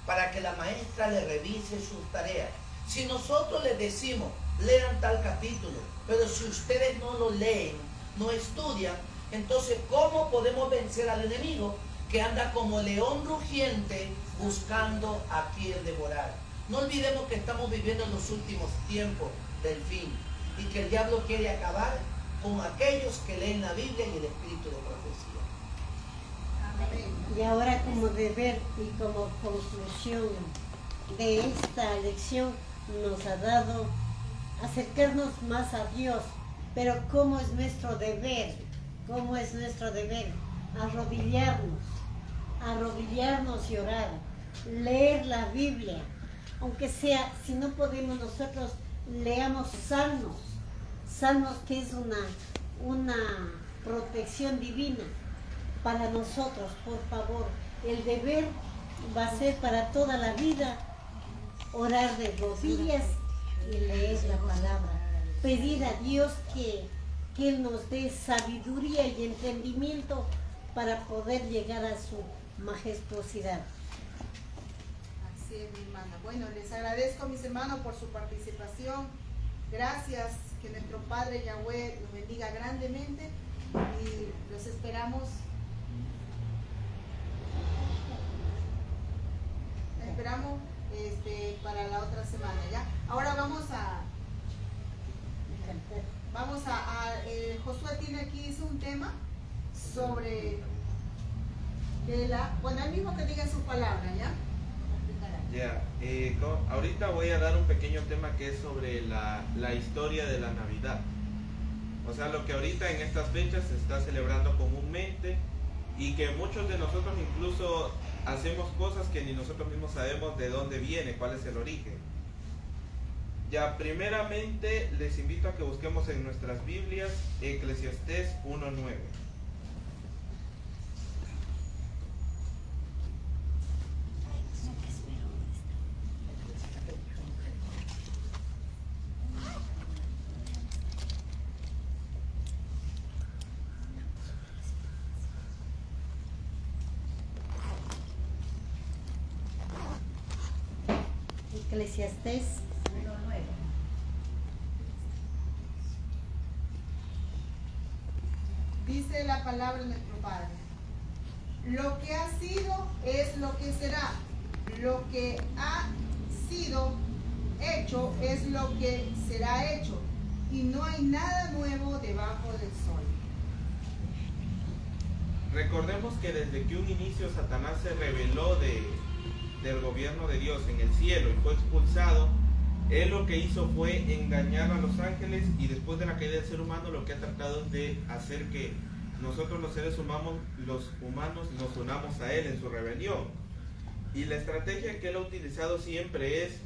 para que la maestra le revise sus tareas. Si nosotros les decimos, lean tal capítulo, pero si ustedes no lo leen, no estudian, entonces ¿cómo podemos vencer al enemigo que anda como león rugiente buscando a quien devorar? No olvidemos que estamos viviendo en los últimos tiempos del fin y que el diablo quiere acabar con aquellos que leen la Biblia y el espíritu de profecía. Y ahora, como deber y como conclusión de esta lección, nos ha dado acercarnos más a Dios. Pero ¿cómo es nuestro deber? ¿Cómo es nuestro deber? Arrodillarnos y orar, leer la Biblia, aunque sea, si no podemos nosotros, leamos salmos, que es una protección divina para nosotros, por favor. El deber va a ser para toda la vida orar de rodillas y leer la palabra. pedir a Dios que Él nos dé sabiduría y entendimiento para poder llegar a su majestuosidad. Así es, mi hermana. Bueno, les agradezco, mis hermanos, por su participación. Gracias, que nuestro Padre Yahweh los bendiga grandemente y los esperamos. Esperamos para la otra semana, ¿ya? Ahora vamos a Josué tiene aquí hizo un tema sobre bueno, él mismo que diga sus palabras, ¿ya? Ya, ahorita voy a dar un pequeño tema que es sobre la historia de la Navidad. O sea, lo que ahorita en estas fechas se está celebrando comúnmente y que muchos de nosotros incluso hacemos cosas que ni nosotros mismos sabemos de dónde viene, cuál es el origen. Ya, primeramente les invito a que busquemos en nuestras Biblias Eclesiastés 1:9. Eclesiastés 1:9. Dice la palabra de nuestro Padre: lo que ha sido es lo que será, lo que ha sido hecho es lo que será hecho, y no hay nada nuevo debajo del sol. Recordemos que desde que un inicio Satanás se rebeló del gobierno de Dios en el cielo y fue expulsado, él lo que hizo fue engañar a los ángeles, y después de la caída del ser humano lo que ha tratado es de hacer que nosotros los seres humanos nos unamos a él en su rebelión. Y la estrategia que él ha utilizado siempre es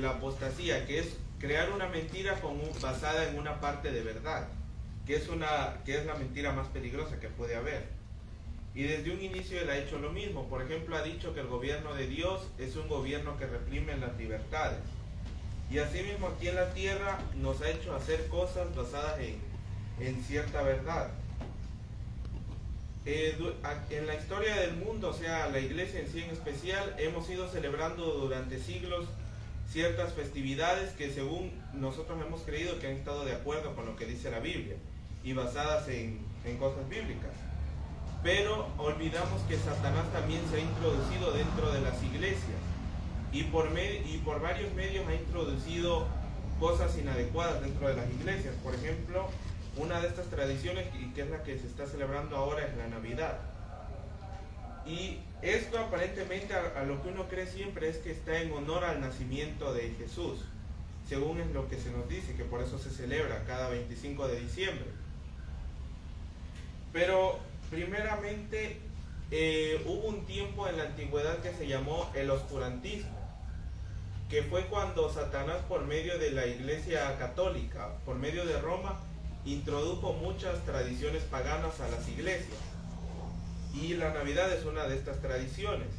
la apostasía, que es crear una mentira basada en una parte de verdad, que es la mentira más peligrosa que puede haber. Y desde un inicio él ha hecho lo mismo. Por ejemplo, ha dicho que el gobierno de Dios es un gobierno que reprime las libertades. Y asimismo aquí en la tierra nos ha hecho hacer cosas basadas en cierta verdad. En la historia del mundo, o sea, la iglesia en sí en especial, hemos ido celebrando durante siglos ciertas festividades que según nosotros hemos creído que han estado de acuerdo con lo que dice la Biblia y basadas en cosas bíblicas. Pero olvidamos que Satanás también se ha introducido dentro de las iglesias y por varios medios ha introducido cosas inadecuadas dentro de las iglesias. Por ejemplo, una de estas tradiciones, que es la que se está celebrando ahora, es la Navidad. Y esto aparentemente a lo que uno cree siempre es que está en honor al nacimiento de Jesús, según es lo que se nos dice, que por eso se celebra cada 25 de diciembre. Pero primeramente hubo un tiempo en la antigüedad que se llamó el oscurantismo, que fue cuando Satanás, por medio de la Iglesia Católica, por medio de Roma, introdujo muchas tradiciones paganas a las iglesias. Y la Navidad es una de estas tradiciones.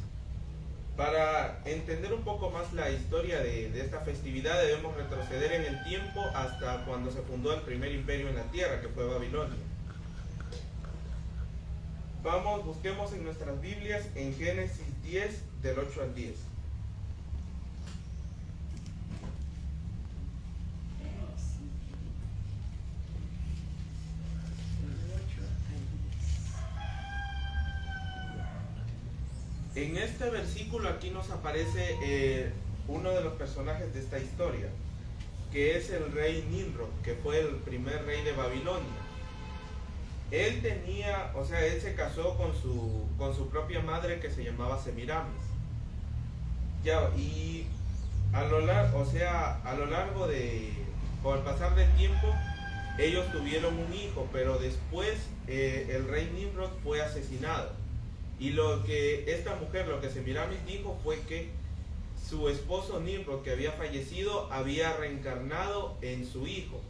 Para entender un poco más la historia de esta festividad debemos retroceder en el tiempo hasta cuando se fundó el primer imperio en la tierra, que fue Babilonia. Busquemos en nuestras Biblias en Génesis 10, del 8 al 10. En este versículo aquí nos aparece uno de los personajes de esta historia, que es el rey Nimrod, que fue el primer rey de Babilonia. Él se casó con su propia madre, que se llamaba Semiramis. Y con el pasar del tiempo, ellos tuvieron un hijo, pero después el rey Nimrod fue asesinado. Y lo que Semiramis dijo fue que su esposo Nimrod, que había fallecido, había reencarnado en su hijo.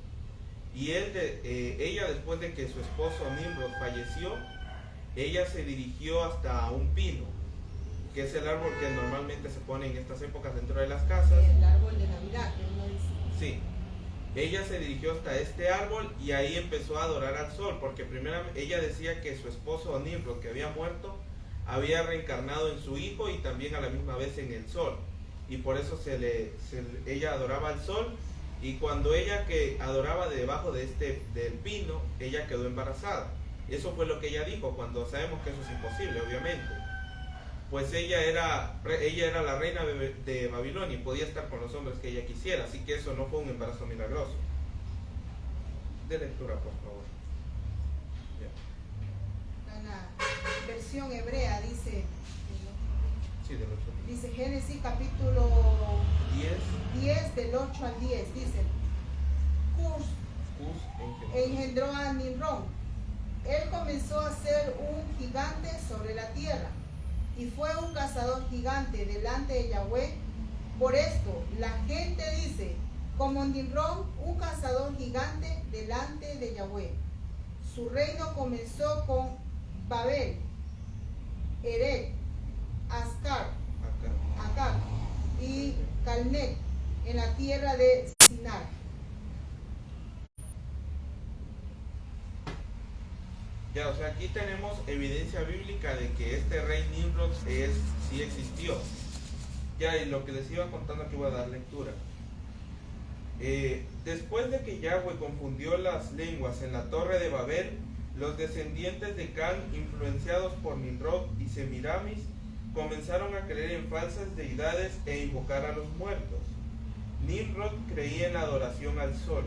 Y ella, después de que su esposo Nimrod falleció, ella se dirigió hasta un pino, que es el árbol que normalmente se pone en estas épocas dentro de las casas. El árbol de Navidad, que uno dice. Sí. ella se dirigió hasta este árbol y ahí empezó a adorar al sol, porque primero ella decía que su esposo Nimrod, que había muerto, había reencarnado en su hijo y también a la misma vez en el sol, y por eso ella adoraba al sol. Y cuando ella que adoraba debajo del pino, ella quedó embarazada. Eso fue lo que ella dijo, cuando sabemos que eso es imposible, obviamente. Pues ella era la reina de Babilonia y podía estar con los hombres que ella quisiera, así que eso no fue un embarazo milagroso. De lectura, por favor. Ya. En la versión hebrea dice, Sí, del 8 al 10. dice Génesis capítulo 10 del 8 al 10, dice, Cus Cus engendró a Nimrod. Él comenzó a ser un gigante sobre la tierra y fue un cazador gigante delante de Yahweh. Por esto la gente dice, como Nimrod, un cazador gigante delante de Yahweh. Su reino comenzó con Babel, Erech, Akkad y Calnet en la tierra de Sinar. Ya, o sea, aquí tenemos evidencia bíblica de que este rey Nimrod sí existió. Ya, y lo que les iba contando, aquí voy a dar lectura. Después de que Yahweh confundió las lenguas en la torre de Babel, los descendientes de Can, influenciados por Nimrod y Semiramis, comenzaron a creer en falsas deidades e invocar a los muertos. Nimrod creía en la adoración al sol.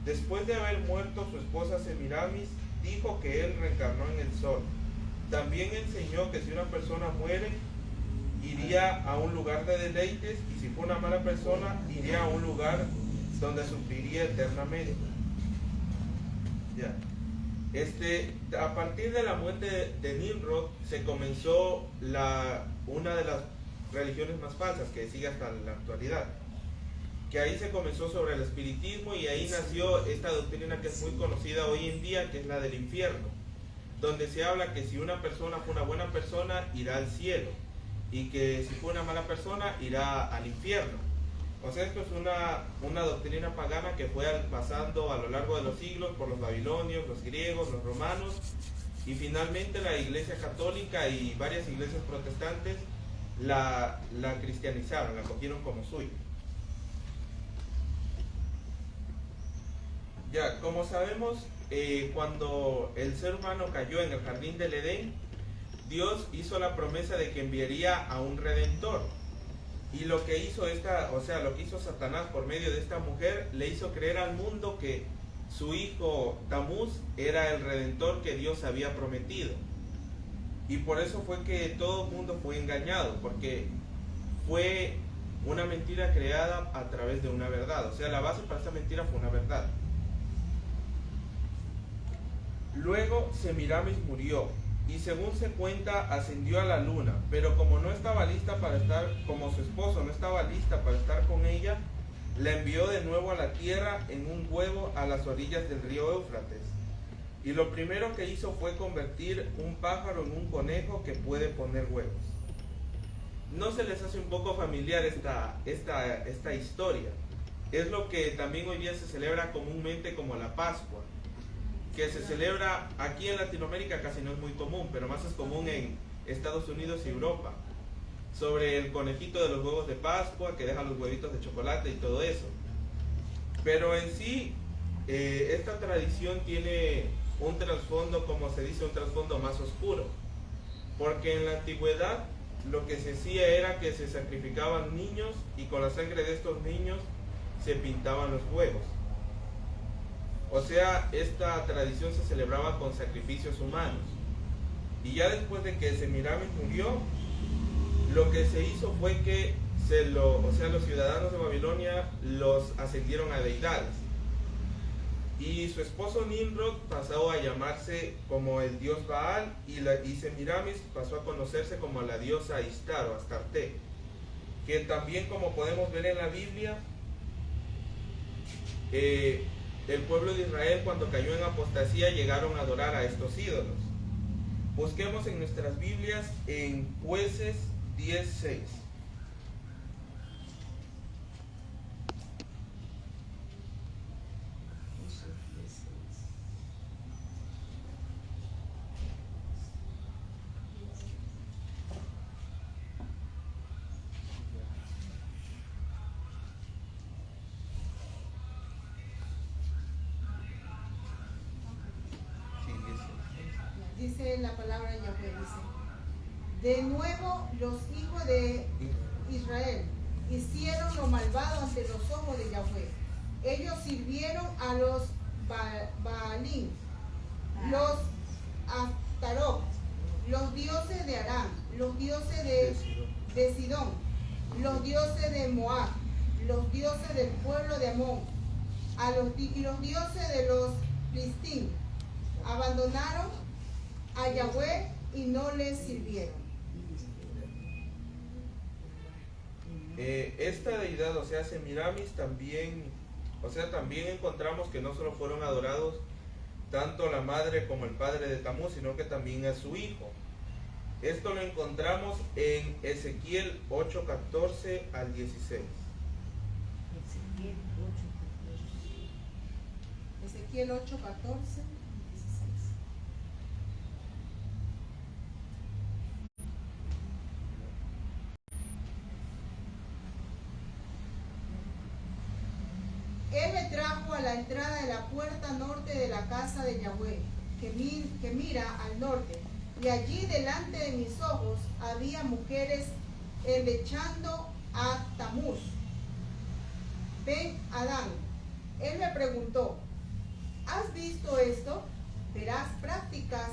Después de haber muerto su esposa Semiramis, dijo que él reencarnó en el sol. También enseñó que si una persona muere, iría a un lugar de deleites, y si fue una mala persona, iría a un lugar donde sufriría eternamente. Ya. A partir de la muerte de Nimrod se comenzó una de las religiones más falsas que sigue hasta la actualidad, que ahí se comenzó sobre el espiritismo, y ahí nació esta doctrina que es muy conocida hoy en día, que es la del infierno, donde se habla que si una persona fue una buena persona, irá al cielo, y que si fue una mala persona, irá al infierno. O sea, esto es una doctrina pagana que fue pasando a lo largo de los siglos por los babilonios, los griegos, los romanos, y finalmente la Iglesia Católica y varias iglesias protestantes la cristianizaron, la cogieron como suya. Ya, como sabemos, cuando el ser humano cayó en el jardín del Edén, Dios hizo la promesa de que enviaría a un redentor. Y lo que hizo lo que hizo Satanás por medio de esta mujer, le hizo creer al mundo que su hijo Tamuz era el redentor que Dios había prometido. Y por eso fue que todo el mundo fue engañado, porque fue una mentira creada a través de una verdad. O sea, la base para esta mentira fue una verdad. Luego Semiramis murió, y según se cuenta ascendió a la luna, pero como no estaba lista para estar, como su esposo no estaba lista para estar con ella, la envió de nuevo a la tierra en un huevo a las orillas del río Éufrates. Y lo primero que hizo fue convertir un pájaro en un conejo que puede poner huevos. ¿No se les hace un poco familiar esta historia? Es lo que también hoy día se celebra comúnmente como la Pascua, que se celebra aquí en Latinoamérica, casi no es muy común, pero más es común en Estados Unidos y Europa, sobre el conejito de los huevos de Pascua, que deja los huevitos de chocolate y todo eso. Pero en sí, esta tradición tiene un trasfondo, como se dice, un trasfondo más oscuro, porque en la antigüedad lo que se hacía era que se sacrificaban niños, y con la sangre de estos niños se pintaban los huevos. O sea, esta tradición se celebraba con sacrificios humanos. Y ya después de que Semiramis murió, lo que se hizo fue que los ciudadanos de Babilonia los ascendieron a deidades. Y su esposo Nimrod pasó a llamarse como el dios Baal, y Semiramis pasó a conocerse como la diosa Ishtar o Astarte, que también, como podemos ver en la Biblia, el pueblo de Israel, cuando cayó en apostasía, llegaron a adorar a estos ídolos. Busquemos en nuestras Biblias en Jueces 10:6. dice la palabra de Yahweh, dice, de nuevo los hijos de Israel hicieron lo malvado ante los ojos de Yahweh. Ellos sirvieron a los Baalim, los Astarot, los dioses de Aram, los dioses de Sidón, los dioses de Moab, los dioses del pueblo de Amón, y los dioses de los Filistín. Abandonaron a Yahweh y no le sirvieron. Esta deidad, o sea, Semiramis, también encontramos que no solo fueron adorados tanto la madre como el padre de Tamuz, sino que también a su hijo. Esto lo encontramos en Ezequiel 8:14 al 16. Ezequiel 8:14 y 16. Él me trajo a la entrada de la puerta norte de la casa de Yahweh, que mira al norte, y allí delante de mis ojos había mujeres endechando a Tamuz, Ben Adán. Él me preguntó, ¿has visto esto? Verás prácticas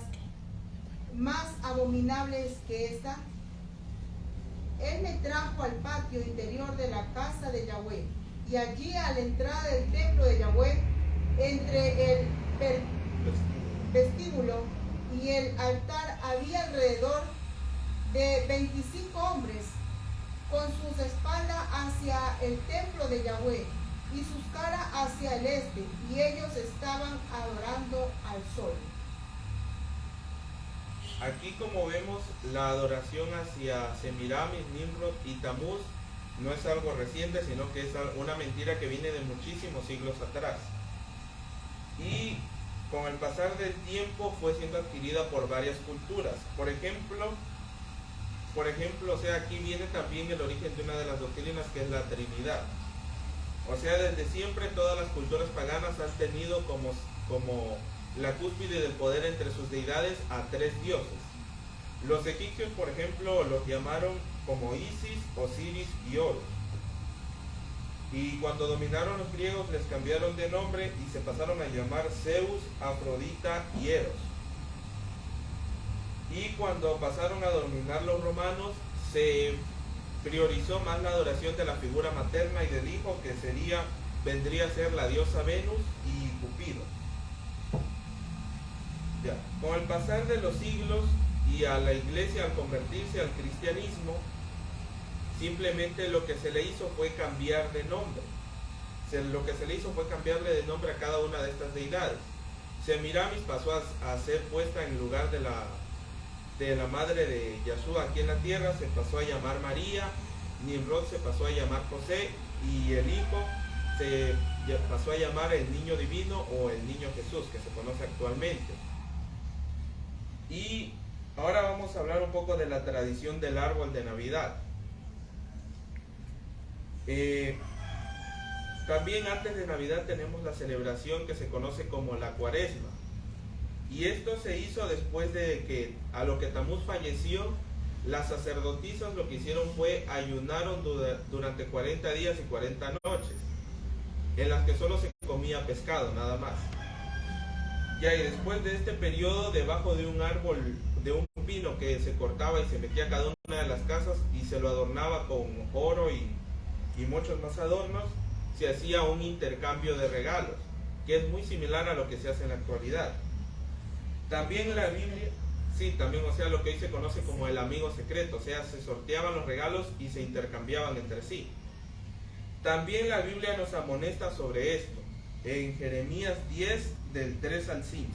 más abominables que esta. Él me trajo al patio interior de la casa de Yahweh, y allí a la entrada del templo de Yahweh, entre el vestíbulo y el altar, había alrededor de 25 hombres con sus espaldas hacia el templo de Yahweh y sus caras hacia el este, y ellos estaban adorando al sol. Aquí, como vemos, la adoración hacia Semiramis, Nimrod y Tamuz no es algo reciente, sino que es una mentira que viene de muchísimos siglos atrás. Y con el pasar del tiempo fue siendo adquirida por varias culturas. Por ejemplo, o sea, aquí viene también el origen de una de las doctrinas, que es la Trinidad. O sea, desde siempre todas las culturas paganas han tenido como la cúspide del poder entre sus deidades a tres dioses. Los egipcios, por ejemplo, los llamaron como Isis, Osiris y Horus. Y cuando dominaron los griegos les cambiaron de nombre y se pasaron a llamar Zeus, Afrodita y Eros. Y cuando pasaron a dominar los romanos, se priorizó más la adoración de la figura materna y del hijo, que vendría a ser la diosa Venus y Cupido. Ya. Con el pasar de los siglos y a la iglesia, al convertirse al cristianismo, simplemente lo que se le hizo fue cambiar de nombre. Lo que se le hizo fue cambiarle de nombre a cada una de estas deidades. Semiramis pasó a ser puesta en lugar de la madre de Yahshua aquí en la tierra, se pasó a llamar María. Nimrod se pasó a llamar José, y el hijo se pasó a llamar el niño divino o el niño Jesús, que se conoce actualmente. Y ahora vamos a hablar un poco de la tradición del árbol de Navidad. También antes de Navidad tenemos la celebración que se conoce como la Cuaresma. Y esto se hizo después de que, a lo que Tamuz falleció, las sacerdotisas lo que hicieron fue ayunaron durante 40 días y 40 noches, en las que solo se comía pescado, nada más. Ya, y después de este periodo, debajo de un árbol, de un pino que se cortaba y se metía a cada una de las casas y se lo adornaba con oro y muchos más adornos, se hacía un intercambio de regalos, que es muy similar a lo que se hace en la actualidad. También la Biblia, o sea, lo que hoy se conoce como el amigo secreto, o sea, se sorteaban los regalos y se intercambiaban entre sí. También la Biblia nos amonesta sobre esto, en Jeremías 10, del 3 al 5.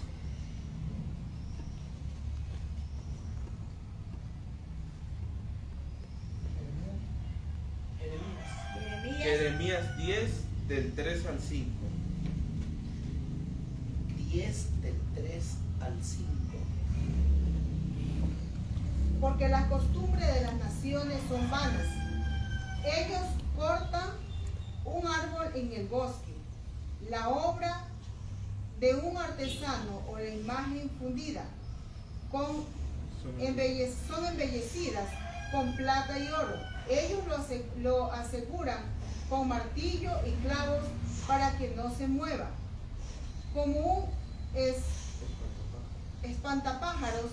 Jeremías 10, del 3 al 5. 10 del 3 al 5. Porque las costumbres de las naciones son vanas. Ellos cortan un árbol en el bosque, la obra de un artesano o la imagen fundida, son embellecidas con plata y oro. Ellos lo aseguran con martillo y clavos para que no se mueva. Como un espantapájaros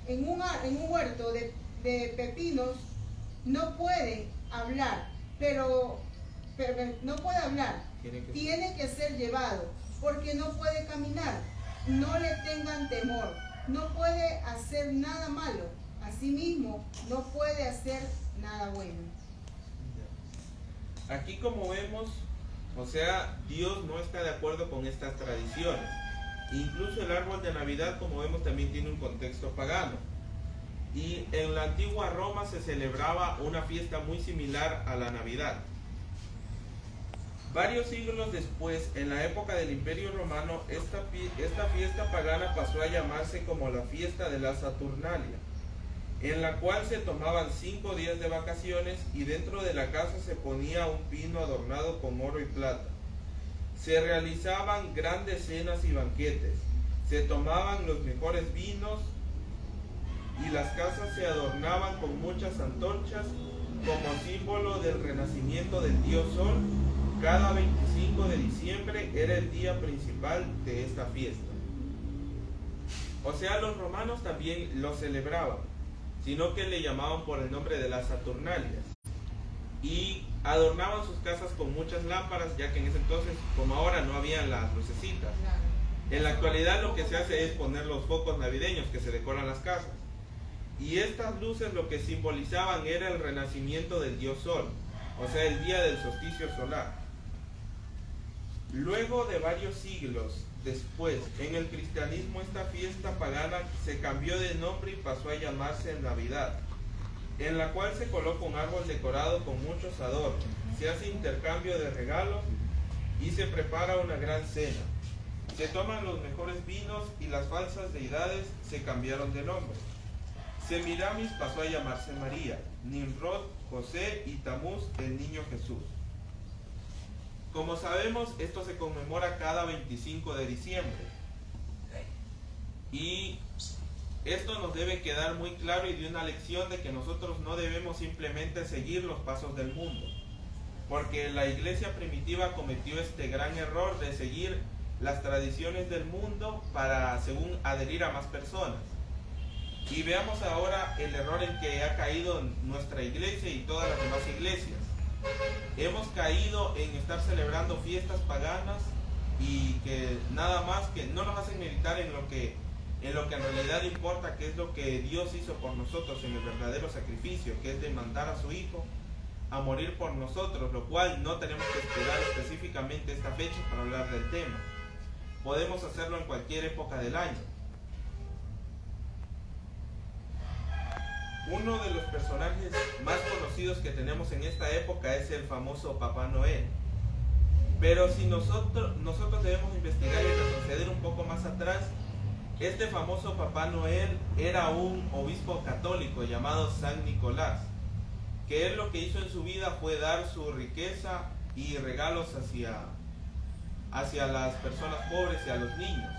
en un huerto de pepinos, no puede hablar, pero no puede hablar. Tiene que ser llevado, porque no puede caminar. No le tengan temor. No puede hacer nada malo. Asimismo, no puede hacer nada bueno. Aquí, como vemos, o sea, Dios no está de acuerdo con estas tradiciones. Incluso el árbol de Navidad, como vemos, también tiene un contexto pagano. Y en la antigua Roma se celebraba una fiesta muy similar a la Navidad. Varios siglos después, en la época del Imperio Romano, esta fiesta pagana pasó a llamarse como la fiesta de la Saturnalia, en la cual se tomaban 5 días de vacaciones y dentro de la casa se ponía un pino adornado con oro y plata. Se realizaban grandes cenas y banquetes, se tomaban los mejores vinos y las casas se adornaban con muchas antorchas como símbolo del renacimiento del dios Sol. Cada 25 de diciembre era el día principal de esta fiesta. O sea, los romanos también lo celebraban, sino que le llamaban por el nombre de las Saturnalias. Y adornaban sus casas con muchas lámparas, ya que en ese entonces, como ahora, no habían las lucecitas. En la actualidad lo que se hace es poner los focos navideños que se decoran las casas. Y estas luces lo que simbolizaban era el renacimiento del dios Sol, o sea, el día del solsticio solar. Luego de varios siglos después, en el cristianismo esta fiesta pagana se cambió de nombre y pasó a llamarse Navidad, en la cual se coloca un árbol decorado con muchos adornos, se hace intercambio de regalos y se prepara una gran cena. Se toman los mejores vinos y las falsas deidades se cambiaron de nombre. Semiramis pasó a llamarse María, Nimrod, José y Tamuz, el niño Jesús. Como sabemos, esto se conmemora cada 25 de diciembre. Y esto nos debe quedar muy claro y de una lección de que nosotros no debemos simplemente seguir los pasos del mundo. Porque la iglesia primitiva cometió este gran error de seguir las tradiciones del mundo para, según, adherir a más personas. Y veamos ahora el error en que ha caído nuestra iglesia y todas las demás iglesias. Hemos caído en estar celebrando fiestas paganas y que nada más que no nos hacen meditar en lo que en realidad importa, que es lo que Dios hizo por nosotros en el verdadero sacrificio, que es de mandar a su Hijo a morir por nosotros, lo cual no tenemos que esperar específicamente esta fecha para hablar del tema. Podemos hacerlo en cualquier época del año. Uno de los personajes más conocidos que tenemos en esta época es el famoso Papá Noel. Pero si nosotros debemos investigar y retroceder un poco más atrás, este famoso Papá Noel era un obispo católico llamado San Nicolás, que él lo que hizo en su vida fue dar su riqueza y regalos hacia las personas pobres y a los niños.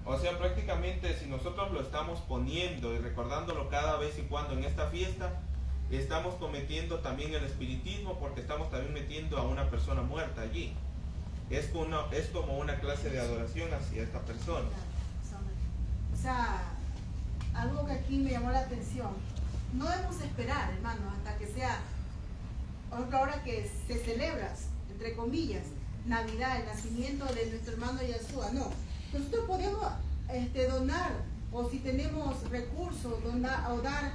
O sea, prácticamente si nosotros lo estamos poniendo y recordándolo cada vez y cuando en esta fiesta, estamos cometiendo también el espiritismo, porque estamos también metiendo a una persona muerta allí. Es como una clase de adoración hacia esta persona. O sea, algo que aquí me llamó la atención, no debemos esperar, hermanos, hasta que sea, ahora que se celebra, entre comillas, Navidad, el nacimiento de nuestro hermano Yeshua. No, nosotros podemos donar, o si tenemos recursos, o dar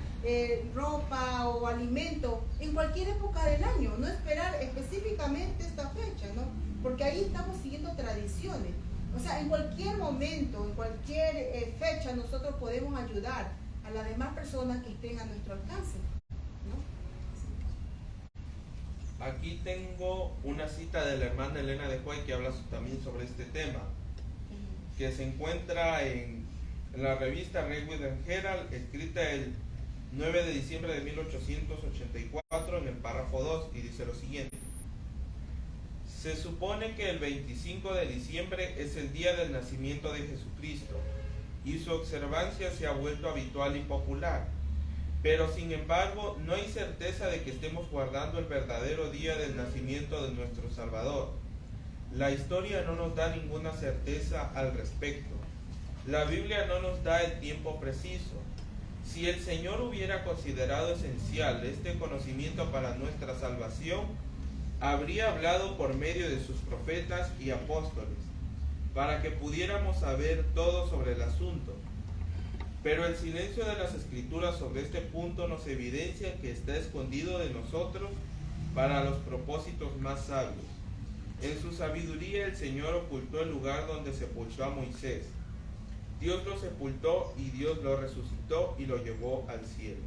ropa o alimento en cualquier época del año, no esperar específicamente esta fecha, ¿no? Porque ahí estamos siguiendo tradiciones. O sea, en cualquier momento, en cualquier fecha, nosotros podemos ayudar a las demás personas que estén a nuestro alcance, ¿no? Aquí tengo una cita de la hermana Elena de Huay que habla también sobre este tema, que se encuentra en la revista Redwood and Herald, escrita el 9 de diciembre de 1884 en el párrafo 2, y dice lo siguiente: se supone que el 25 de diciembre es el día del nacimiento de Jesucristo, y su observancia se ha vuelto habitual y popular. Pero sin embargo, no hay certeza de que estemos guardando el verdadero día del nacimiento de nuestro Salvador. La historia no nos da ninguna certeza al respecto. La Biblia no nos da el tiempo preciso. Si el Señor hubiera considerado esencial este conocimiento para nuestra salvación, habría hablado por medio de sus profetas y apóstoles, para que pudiéramos saber todo sobre el asunto. Pero el silencio de las Escrituras sobre este punto nos evidencia que está escondido de nosotros para los propósitos más sabios. En su sabiduría el Señor ocultó el lugar donde sepultó a Moisés. Dios lo sepultó y Dios lo resucitó y lo llevó al cielo.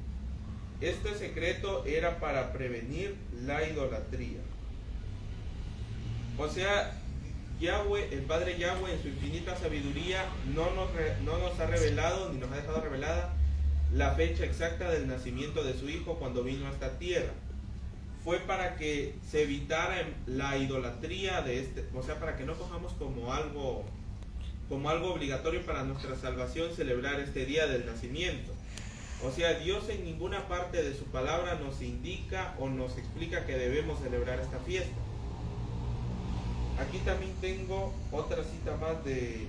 Este secreto era para prevenir la idolatría. O sea, Yahweh, el Padre Yahweh, en su infinita sabiduría, no nos ha revelado, ni nos ha dejado revelada la fecha exacta del nacimiento de su Hijo cuando vino a esta tierra. Fue para que se evitara la idolatría de o sea, para que no cojamos como algo obligatorio para nuestra salvación celebrar este día del nacimiento. O sea, Dios en ninguna parte de su palabra nos indica o nos explica que debemos celebrar esta fiesta. Aquí también tengo otra cita más de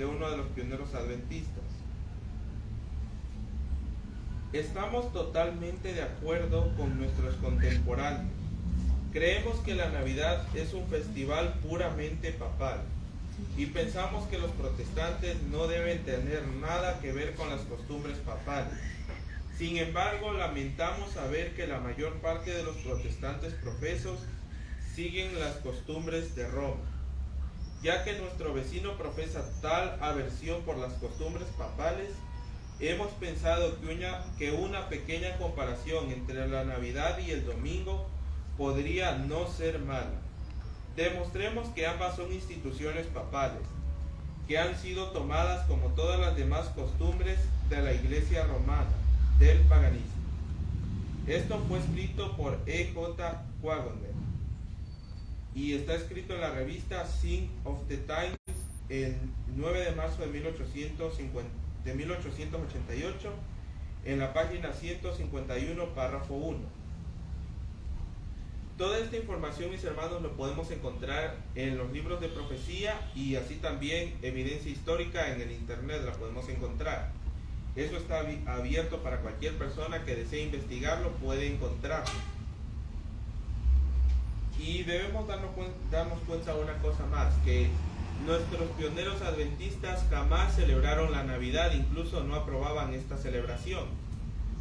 uno de los pioneros adventistas. Estamos totalmente de acuerdo con nuestros contemporáneos. Creemos que la Navidad es un festival puramente papal y pensamos que los protestantes no deben tener nada que ver con las costumbres papales. Sin embargo, lamentamos saber que la mayor parte de los protestantes profesos siguen las costumbres de Roma. Ya que nuestro vecino profesa tal aversión por las costumbres papales, hemos pensado que una pequeña comparación entre la Navidad y el domingo podría no ser mala. Demostremos que ambas son instituciones papales, que han sido tomadas como todas las demás costumbres de la Iglesia romana, del paganismo. Esto fue escrito por E.J. Wagner y está escrito en la revista Sign of the Times el 9 de marzo de 1888, en la página 151, párrafo 1. Toda esta información, mis hermanos, lo podemos encontrar en los libros de profecía y así también evidencia histórica en el internet, la podemos encontrar. Eso está abierto para cualquier persona que desee investigarlo, puede encontrarlo. Y debemos darnos cuenta de una cosa más, que nuestros pioneros adventistas jamás celebraron la Navidad, incluso no aprobaban esta celebración.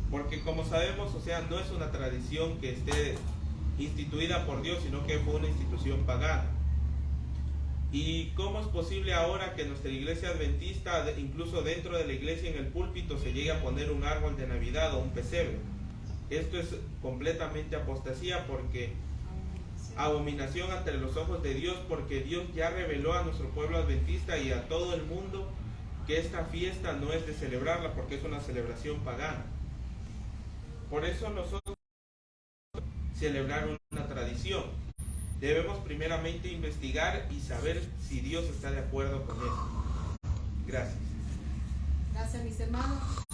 Porque como sabemos, o sea, no es una tradición que esté instituida por Dios, sino que fue una institución pagana. ¿Y cómo es posible ahora que nuestra iglesia adventista, incluso dentro de la iglesia en el púlpito, se llegue a poner un árbol de Navidad o un pesebre? Esto es completamente apostasía, porque abominación ante los ojos de Dios, porque Dios ya reveló a nuestro pueblo adventista y a todo el mundo que esta fiesta no es de celebrarla, porque es una celebración pagana. Por eso nosotros celebrar una tradición. Debemos primeramente investigar y saber si Dios está de acuerdo con esto. Gracias. Gracias, mis hermanos.